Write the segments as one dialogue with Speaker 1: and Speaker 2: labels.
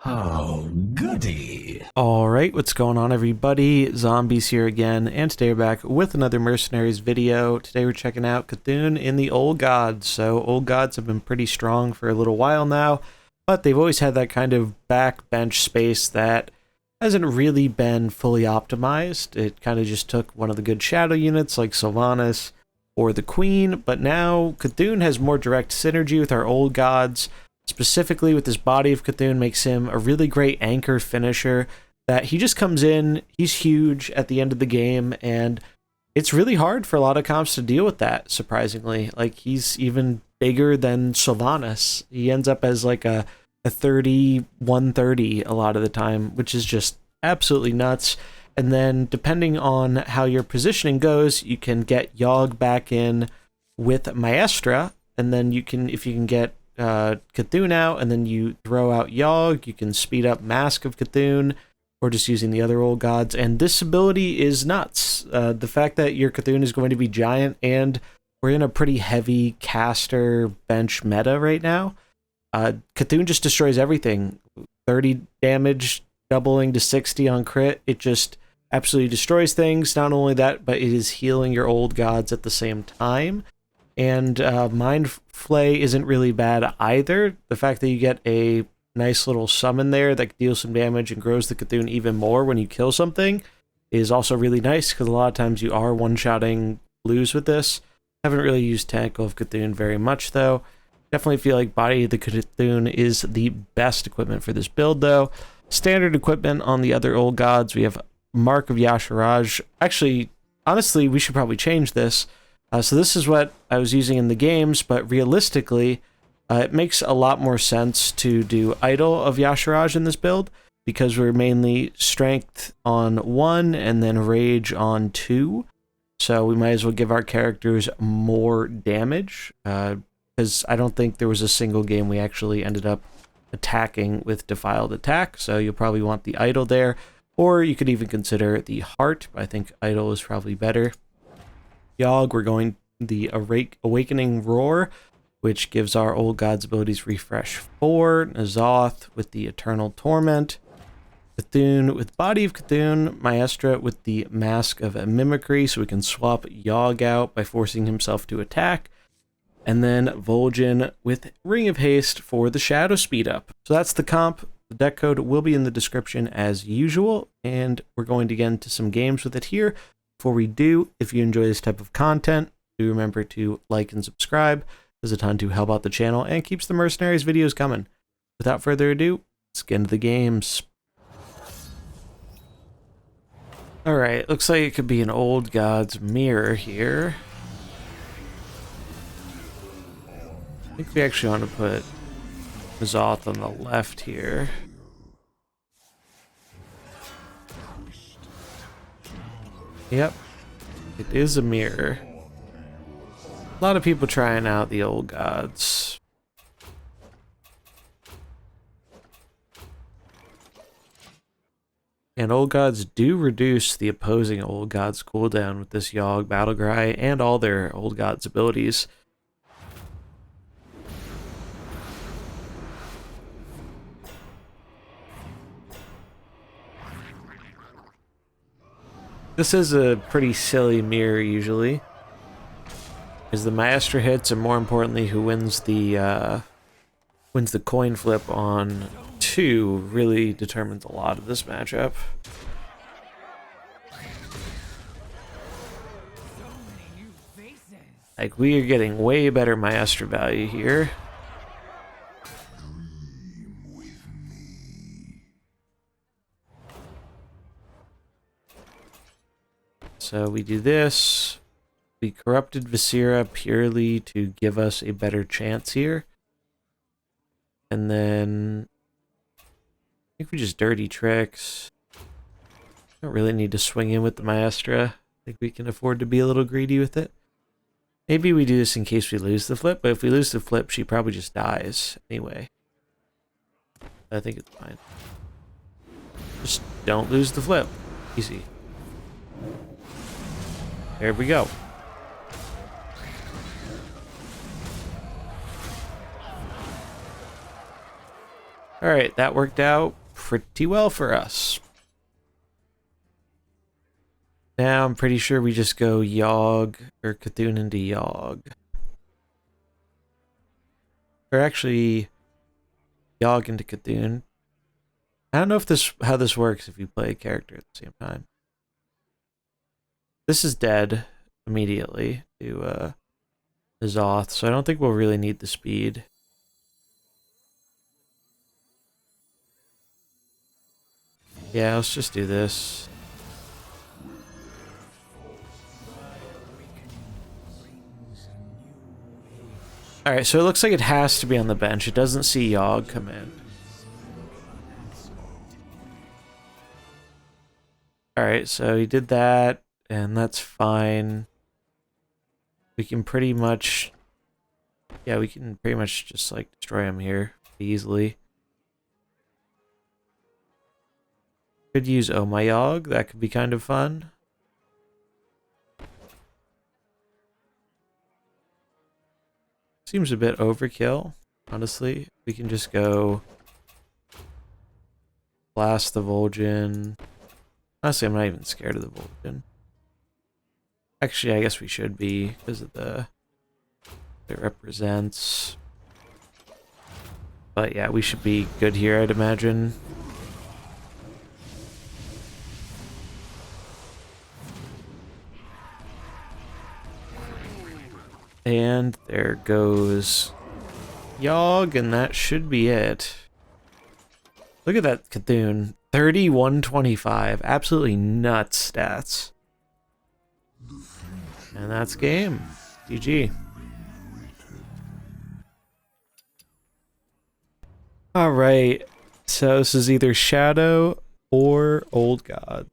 Speaker 1: Oh, goody.
Speaker 2: Alright, what's going on everybody? Zombies here again, and today we're back with another Mercenaries video. Today we're checking out Cthulhu in the Old Gods. So, Old Gods have been pretty strong for a little while now, but they've always had that kind of backbench space that hasn't really been fully optimized. It kind of just took one of the good shadow units like Sylvanas or the Queen, but now Cthulhu has more direct synergy with our Old Gods. Specifically with his body of Cthulhu makes him a really great anchor finisher that he just comes in, he's huge at the end of the game, and it's really hard for a lot of comps to deal with that, surprisingly. Like, he's even bigger than Sylvanas. He ends up as like a 30, 130 a lot of the time, which is just absolutely nuts. And then depending on how your positioning goes, you can get Yogg back in with Maestra, and then you can, if you can get Cthulhu out and then you throw out Yogg, you can speed up Mask of Cthulhu or just using the other Old Gods, and this ability is nuts. The fact that your Cthulhu is going to be giant, and we're in a pretty heavy caster bench meta right now. Cthulhu just destroys everything. 30 damage doubling to 60 on crit. It just absolutely destroys things. Not only that, but it is healing your Old Gods at the same time. And Mind Flay isn't really bad either. The fact that you get a nice little summon there that deals some damage and grows the Cthulhu even more when you kill something is also really nice, because a lot of times you are one-shotting blues with this. Haven't really used Tentacle of Cthulhu very much, though. Definitely feel like Body of the Cthulhu is the best equipment for this build, though. Standard equipment on the other Old Gods, we have Mark of Yasharaj. Actually, honestly, we should probably change this. So this is what I was using in the games, but realistically, it makes a lot more sense to do Idol of Yasharaj in this build, because we're mainly Strength on 1 and then Rage on 2. So we might as well give our characters more damage, because I don't think there was a single game we actually ended up attacking with Defiled Attack, so you'll probably want the Idol there, or you could even consider the Heart. I think Idol is probably better. Yogg, we're going the Awakening Roar, which gives our Old Gods abilities refresh 4. N'Zoth with the Eternal Torment. Cthulhu with Body of Cthulhu. Maestra with the Mask of Mimicry, so we can swap Yogg out by forcing himself to attack. And then Vol'jin with Ring of Haste for the Shadow Speed Up. So that's the comp. The deck code will be in the description as usual, and we're going to get into some games with it here. Before we do, if you enjoy this type of content, do remember to like and subscribe. There's a ton to help out the channel and keeps the Mercenaries videos coming. Without further ado, let's get into the games. Alright, looks like it could be an Old Gods mirror here. I think we actually want to put N'Zoth on the left here. Yep, it is a mirror. A lot of people trying out the Old Gods. And Old Gods do reduce the opposing Old Gods cooldown with this Yogg Battlecry and all their Old Gods abilities. This is a pretty silly mirror usually, because the Maestra hits, and more importantly, who wins the coin flip on 2 really determines a lot of this matchup. Like, we are getting way better Maestra value here. So we do this. We corrupted Viscera purely to give us a better chance here. And then I think we just Dirty Tricks. Don't really need to swing in with the Maestra. I think we can afford to be a little greedy with it. Maybe we do this in case we lose the flip, but if we lose the flip, she probably just dies anyway. I think it's fine. Just don't lose the flip. Easy. There we go. Alright, that worked out pretty well for us. Now I'm pretty sure we just go Yogg or Cthulhu into Yogg. Or actually, Yogg into Cthulhu. I don't know if how this works if you play a character at the same time. This is dead immediately to Zoth, so I don't think we'll really need the speed. Yeah, let's just do this. Alright, so it looks like it has to be on the bench. It doesn't see Yogg come in. Alright, so he did that, and that's fine. We can pretty much... Yeah, we can pretty much just, like, destroy him here easily. Could use Oh My Yogg. That could be kind of fun. Seems a bit overkill, honestly. We can just go... Blast the Vol'jin. Honestly, I'm not even scared of the Vol'jin. Actually, I guess we should be, because of the... It represents... But yeah, we should be good here, I'd imagine. And there goes Yogg, and that should be it. Look at that Cthulhu. 3125. Absolutely nuts stats. And that's game. GG. Alright. So this is either Shadow or Old Gods.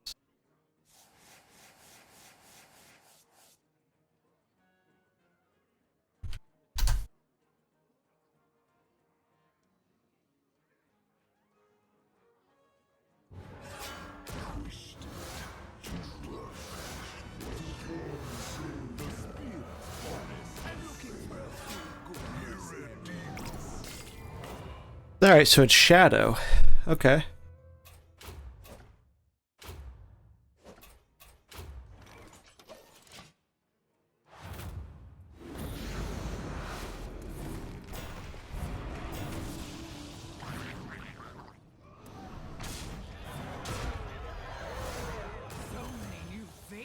Speaker 2: Alright, so it's Shadow. Okay.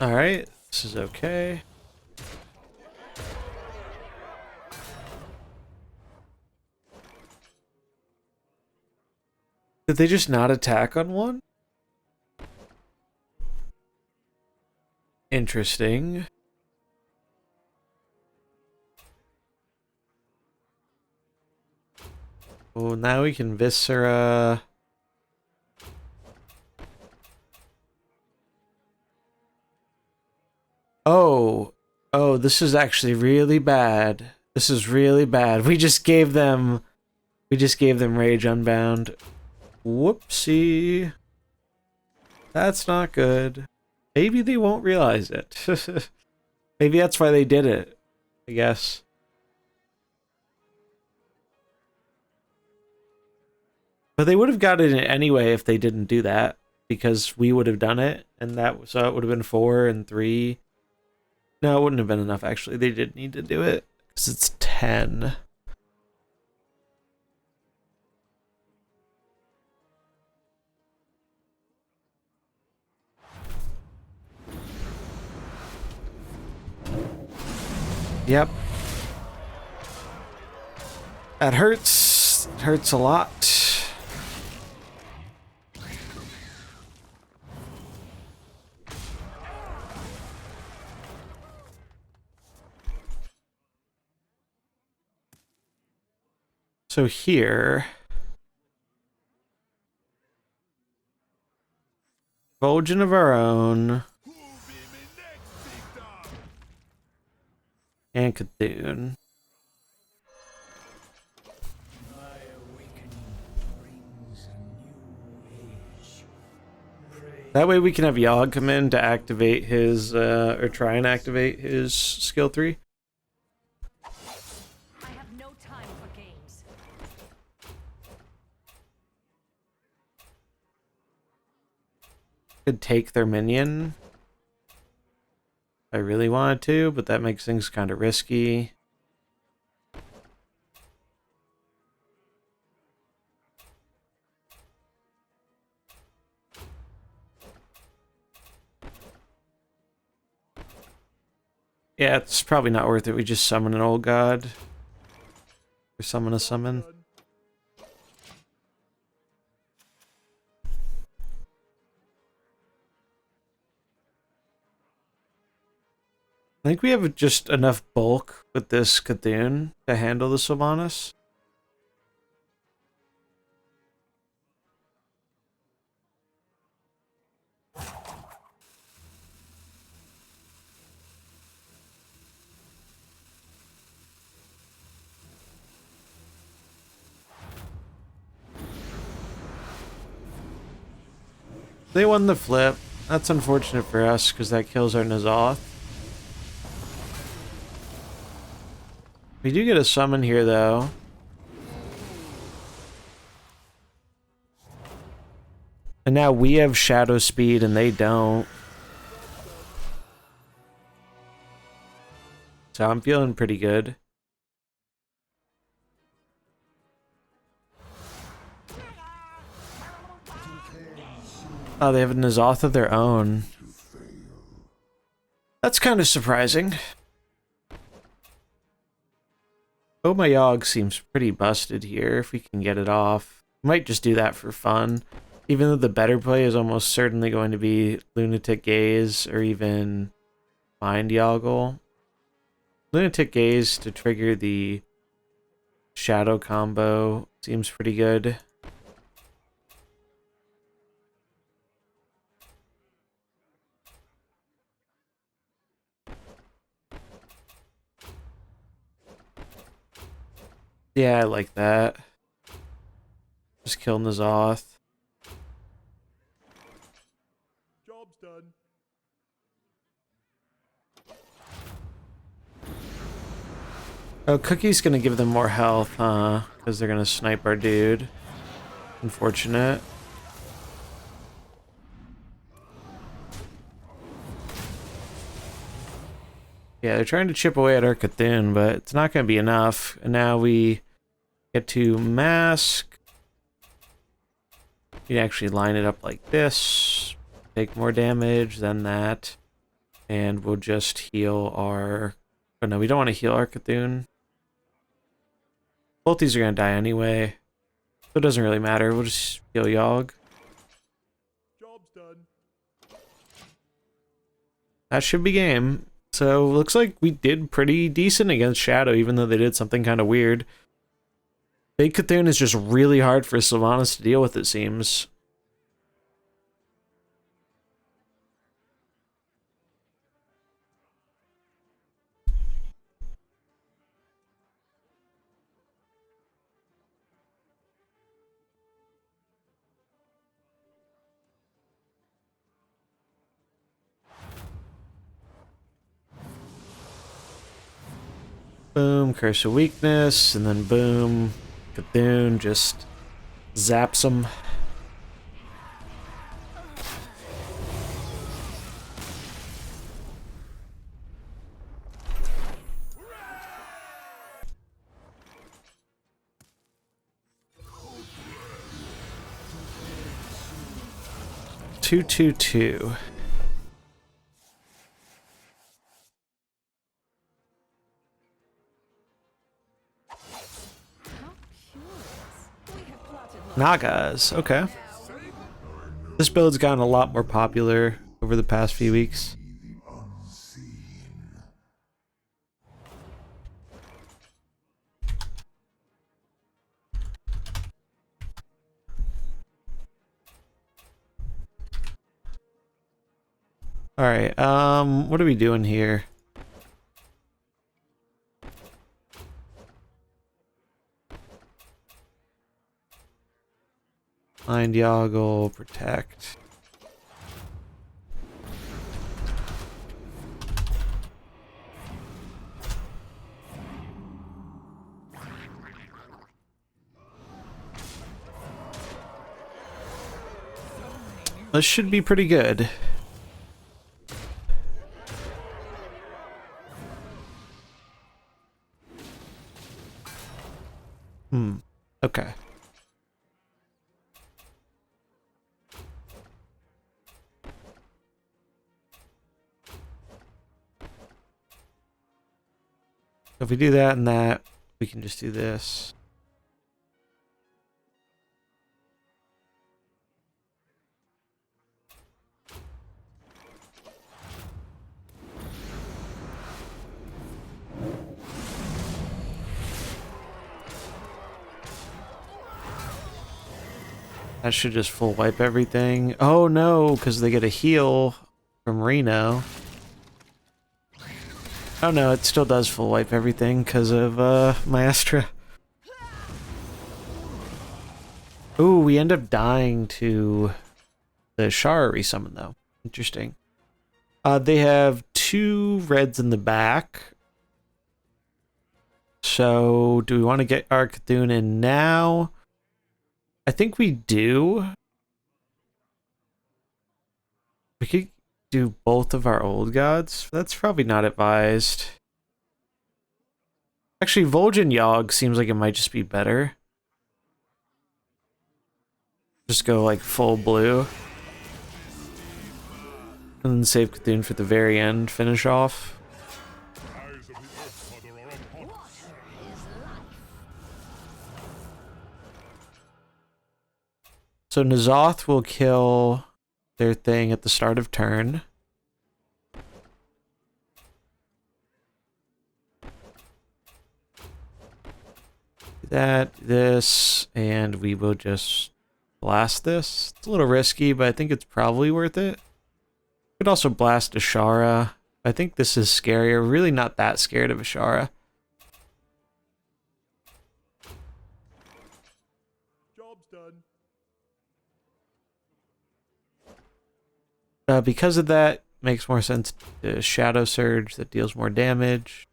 Speaker 2: Alright, this is okay. Did they just not attack on one? Interesting. Oh, now we can Viscera. Oh. Oh, this is actually really bad. This is really bad. We just gave them Rage Unbound. Whoopsie. That's not good. Maybe they won't realize it. Maybe that's why they did it, I guess. But they would have gotten it anyway if they didn't do that, because we would have done it, and so it would have been 4 and 3. No, it wouldn't have been enough, actually. They did need to do it, because it's 10. Yep. That hurts. It hurts a lot. So here... Vol'jin of our own. And Cthulhu. That way we can have Yogg come in to activate his, or try and activate his skill 3.
Speaker 3: I have no time for games.
Speaker 2: Could take their minion if I really wanted to, but that makes things kind of risky. Yeah, it's probably not worth it. We just summon an old god. Or summon a summon. I think we have just enough bulk with this Cthulhu to handle the Sylvanas. They won the flip. That's unfortunate for us because that kills our N'Zoth. We do get a summon here though. And now we have shadow speed and they don't. So I'm feeling pretty good. Oh, they have a N'Zoth of their own. That's kind of surprising. Oh, my Yogg seems pretty busted here if we can get it off. Might just do that for fun. Even though the better play is almost certainly going to be Lunatic Gaze or even Mind Yoggle. Lunatic Gaze to trigger the Shadow combo seems pretty good. Yeah, I like that. Just kill N'Zoth.
Speaker 3: Job's done.
Speaker 2: Oh, Cookie's gonna give them more health, huh? Because they're gonna snipe our dude. Unfortunate. Yeah, they're trying to chip away at our Cthulhu, but it's not gonna be enough. And now we get to mask. You can actually line it up like this. Take more damage than that. And we'll just heal our... Oh no, we don't want to heal our Cthulhu. Both these are going to die anyway. So it doesn't really matter. We'll just heal Yogg.
Speaker 3: Job's done.
Speaker 2: That should be game. So looks like we did pretty decent against Shadow, even though they did something kind of weird. Big Cthulhu is just really hard for Sylvanas to deal with, it seems. Boom, Curse of Weakness, and then boom, Cthulhu just zaps them. Two, two, two. Nagas, okay. This build's gotten a lot more popular over the past few weeks. Alright, what are we doing here? Mind Yoggle, protect. This should be pretty good. Okay. So if we do that and that, we can just do this. That should just full wipe everything. Oh no, because they get a heal from Reno. Oh no, it still does full wipe everything because of Maestra. Ooh, we end up dying to the Shara resummon though. Interesting. They have 2 reds in the back. So, do we want to get our Cthulhu in now? I think we do. We could do both of our old gods. That's probably not advised. Actually, Vol'jin Yogg seems like it might just be better. Just go like full blue. And then save Cthulhu for the very end, finish off. So N'Zoth will kill their thing at the start of turn. That, this, and we will just blast this. It's a little risky, but I think it's probably worth it. Could also blast Ashara. I think this is scarier. Really not that scared of Ashara.
Speaker 3: Job's done.
Speaker 2: Because of that, makes more sense to Shadow Surge that deals more damage.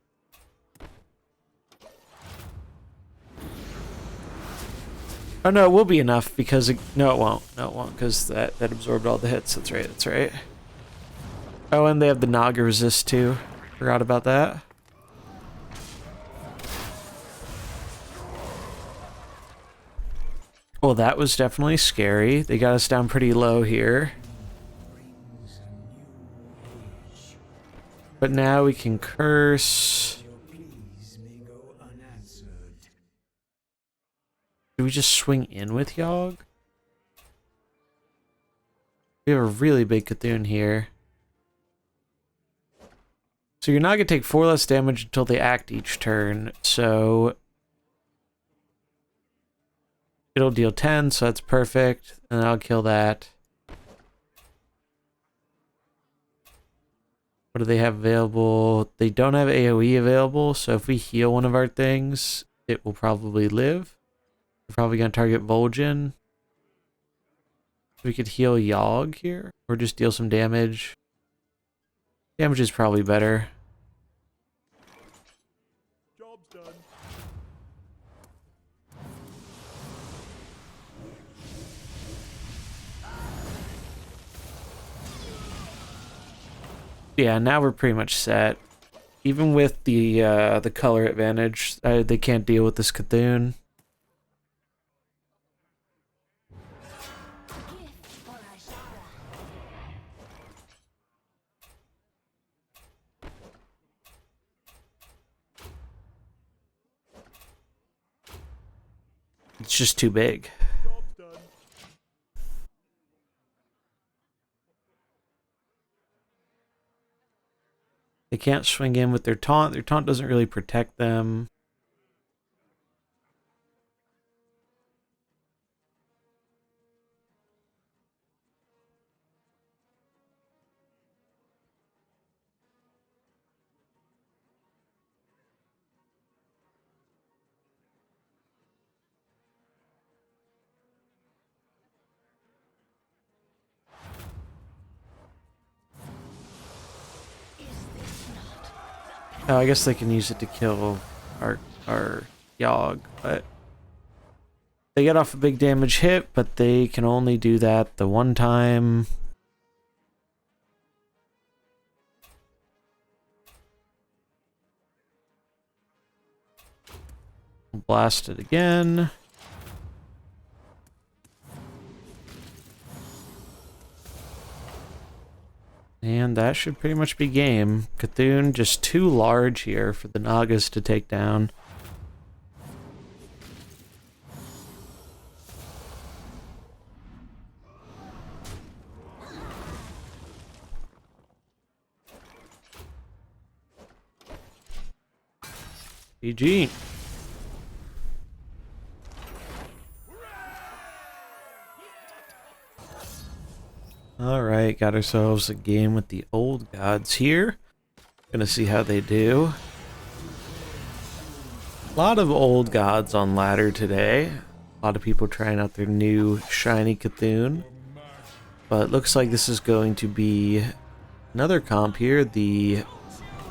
Speaker 2: Oh no, it will be enough because no, it won't. No, it won't because that absorbed all the hits. That's right. That's right. Oh, and they have the Naga resist too. Forgot about that. Well, that was definitely scary. They got us down pretty low here. But now we can curse. Do we just swing in with Yogg? We have a really big Cthulhu here. So you're not going to take 4 less damage until they act each turn, so it'll deal 10, so that's perfect, and I'll kill that. What do they have available? They don't have AoE available, so if we heal one of our things, it will probably live. We're probably going to target Vol'jin. We could heal Yogg here, or just deal some damage. Damage is probably better.
Speaker 3: Job's done.
Speaker 2: Yeah, now we're pretty much set. Even with the color advantage, they can't deal with this Cthulhu. It's just too big.
Speaker 3: Job's done.
Speaker 2: They can't swing in with their taunt. Their taunt doesn't really protect them. Oh, I guess they can use it to kill our Yogg, but They get off a big damage hit, but they can only do that the one time. Blast it again. And that should pretty much be game. Cthulhu just too large here for the Nagas to take down. GG. Alright, got ourselves a game with the old gods here. Gonna see how they do. A lot of old gods on ladder today. A lot of people trying out their new shiny Cthulhu. But looks like this is going to be another comp here. The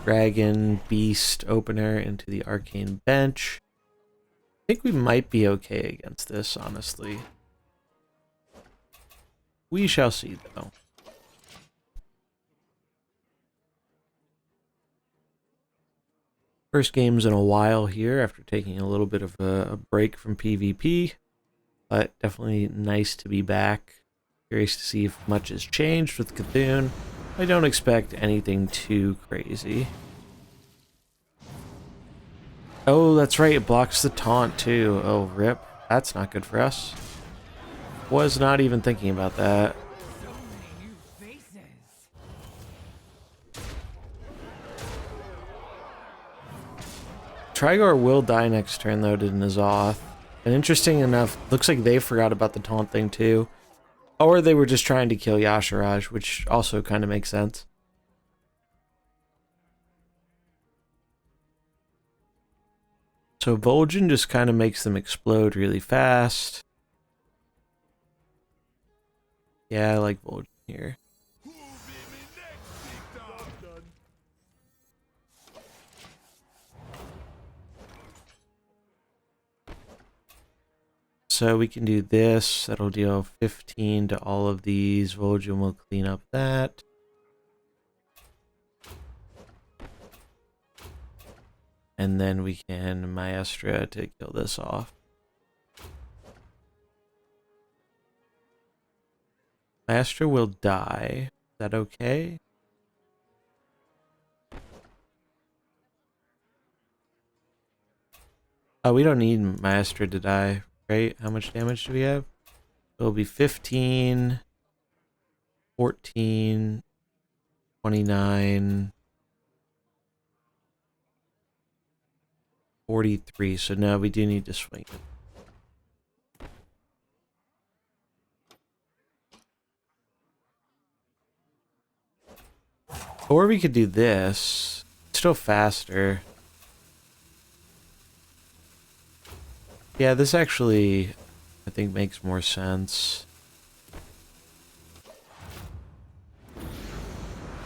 Speaker 2: Dragon Beast opener into the Arcane Bench. I think we might be okay against this, honestly. We shall see, though. First games in a while here after taking a little bit of a break from PvP. But definitely nice to be back. Curious to see if much has changed with Cthulhu. I don't expect anything too crazy. Oh, that's right. It blocks the taunt, too. Oh, rip. That's not good for us. Was not even thinking about that. Trigor will die next turn, though, to N'Zoth. And interesting enough, looks like they forgot about the taunt thing, too. Or they were just trying to kill Yasharaj, which also kind of makes sense. So Vol'jin just kind of makes them explode really fast. Yeah, I like Vol'jin here. So we can do this. That'll deal 15 to all of these. Vol'jin will clean up that. And then we can Maestra to kill this off. Maestra will die. Is that okay? Oh, we don't need Maestra to die, right? How much damage do we have? It'll be 15, 14, 29, 43. So no, we do need to swing it. Or we could do this. It's still faster. Yeah, this actually, I think, makes more sense.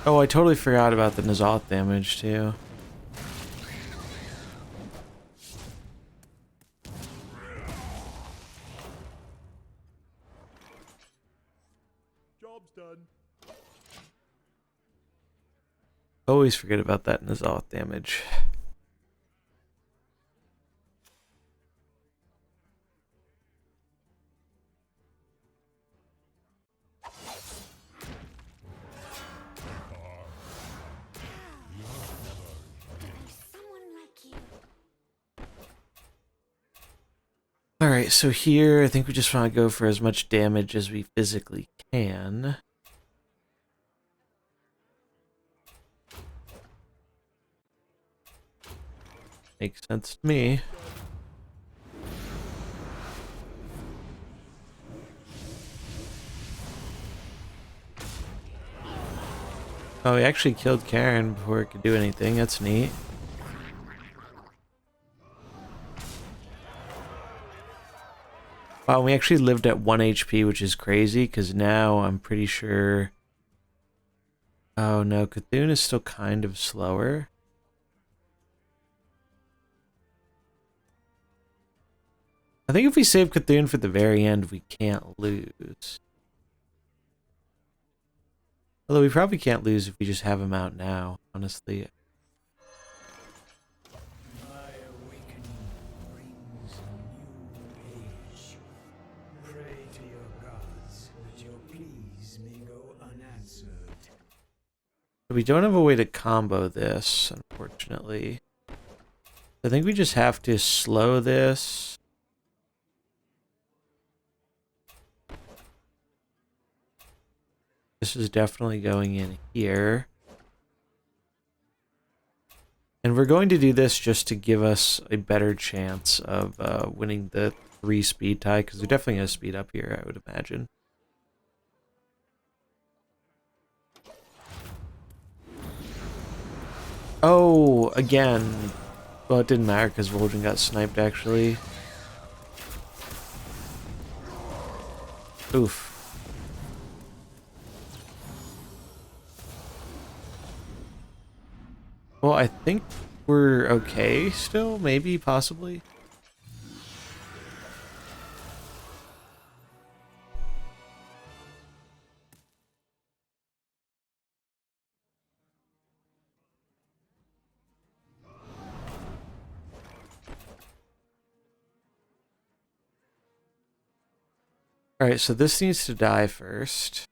Speaker 2: Oh, I totally forgot about the N'Zoth damage, too.
Speaker 3: Job's done.
Speaker 2: Always forget about that N'Zoth damage. Alright, so here I think we just want to go for as much damage as we physically can. Makes sense to me. Oh, he actually killed Karen before it could do anything. That's neat. Wow, we actually lived at 1 HP, which is crazy, because now I'm pretty sure... Oh no, Cthulhu is still kind of slower. I think if we save Cthulhu for the very end, we can't lose. Although we probably can't lose if we just have him out now, honestly.
Speaker 1: My awakening brings a new age. Pray to your gods that your pleas may go unanswered.
Speaker 2: We don't have a way to combo this, unfortunately. I think we just have to slow this. This is definitely going in here. And we're going to do this just to give us a better chance of winning the 3 speed tie, because we're definitely going to speed up here, I would imagine. Oh, again. Well, it didn't matter because Vol'jin got sniped, actually. Oof. Well, I think we're okay still, maybe, possibly. Alright, so this needs to die first.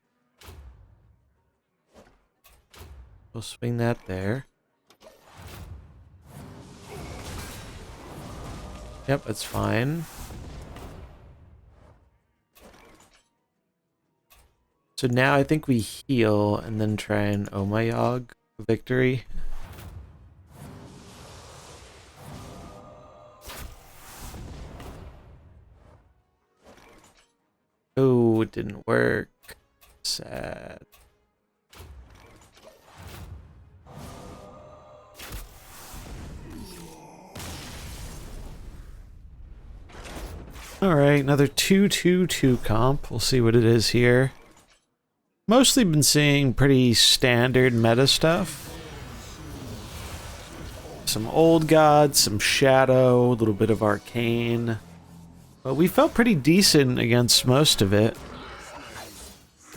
Speaker 2: We'll swing that there. Yep, that's fine. So now I think we heal and then try and Omayog victory. Oh, it didn't work. Sad. Alright, another 2-2-2 comp. We'll see what it is here. Mostly been seeing pretty standard meta stuff. Some Old God, some Shadow, a little bit of Arcane. But we felt pretty decent against most of it.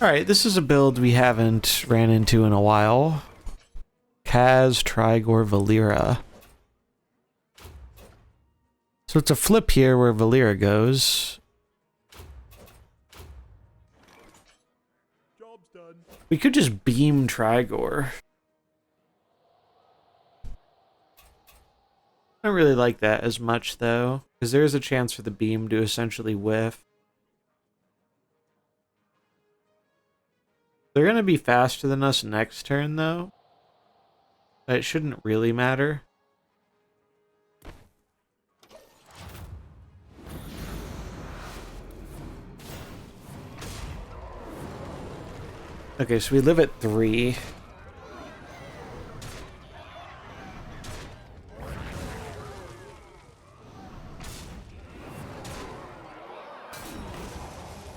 Speaker 2: Alright, this is a build we haven't ran into in a while. Kaz, Trigor, Valera. So it's a flip here where Valera goes.
Speaker 3: Job's done.
Speaker 2: We could just beam Trigor. I don't really like that as much, though, because there is a chance for the beam to essentially whiff. They're going to be faster than us next turn, though. But it shouldn't really matter. Okay, so we live at 3.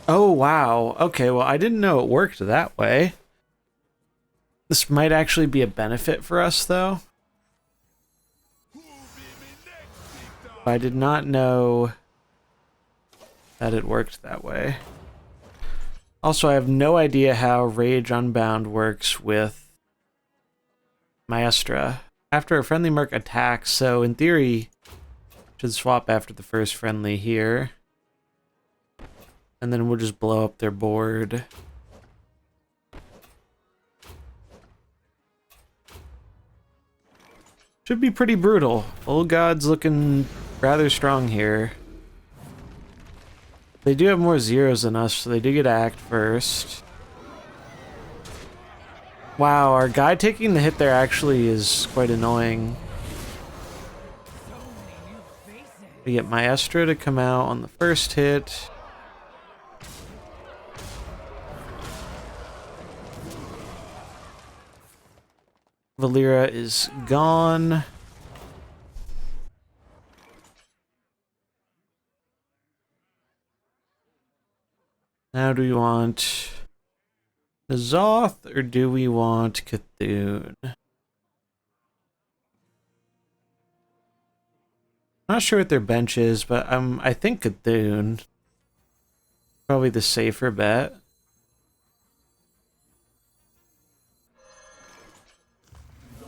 Speaker 2: Oh, wow. Okay, well, I didn't know it worked that way. This might actually be a benefit for us, though. I did not know that it worked that way. Also, I have no idea how Rage Unbound works with Maestra. After a friendly merc attacks, so in theory, should swap after the first friendly here. And then we'll just blow up their board. Should be pretty brutal. Old God's looking rather strong here. They do have more zeros than us, so they do get to act first. Wow, our guy taking the hit there actually is quite annoying. We get Maestro to come out on the first hit. Valera is gone. Now do we want N'Zoth or do we want Cthulhu? Not sure what their bench is, but I think Cthulhu. Probably the safer bet.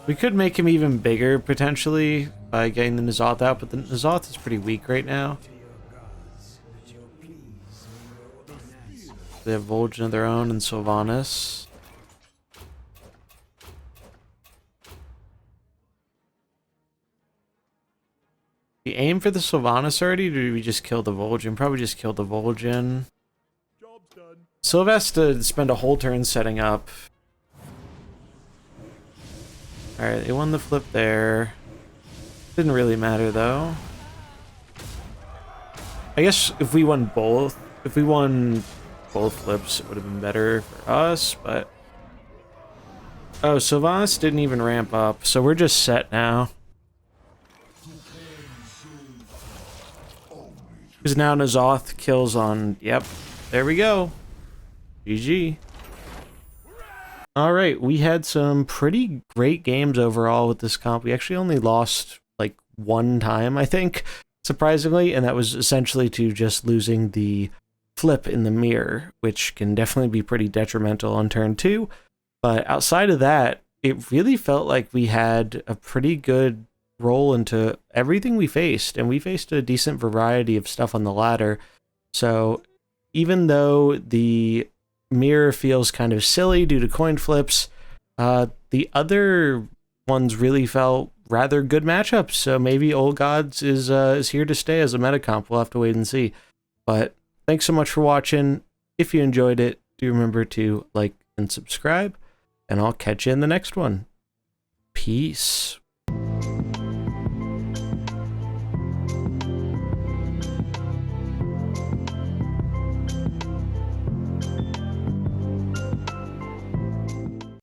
Speaker 2: We could make him even bigger, potentially, by getting the N'Zoth out, but the N'Zoth is pretty weak right now.
Speaker 1: To your gods, that your pleas may go unanswered.
Speaker 2: They have Vol'jin of their own and Sylvanas. We aim for the Sylvanas already, or did we just kill the Vol'jin? Probably just killed the Vol'jin.
Speaker 3: Job's done.
Speaker 2: Sylvester spent a whole turn setting up. Alright, they won the flip there. Didn't really matter though. I guess if we won both flips, it would have been better for us, but... Oh, Sylvanas didn't even ramp up, so we're just set now. Because now N'Zoth kills on... Yep, there we go. GG. Alright, we had some pretty great games overall with this comp. We actually only lost, like, one time, I think, surprisingly, and that was essentially to just losing the flip in the mirror, which can definitely be pretty detrimental on turn 2. But outside of that, it really felt like we had a pretty good roll into everything we faced, and we faced a decent variety of stuff on the ladder. So even though the mirror feels kind of silly due to coin flips, the other ones really felt rather good matchups. So maybe Old Gods is here to stay as a meta comp. We'll have to wait and see. But thanks so much for watching. If you enjoyed it, do remember to like and subscribe, and I'll catch you in the next one. Peace.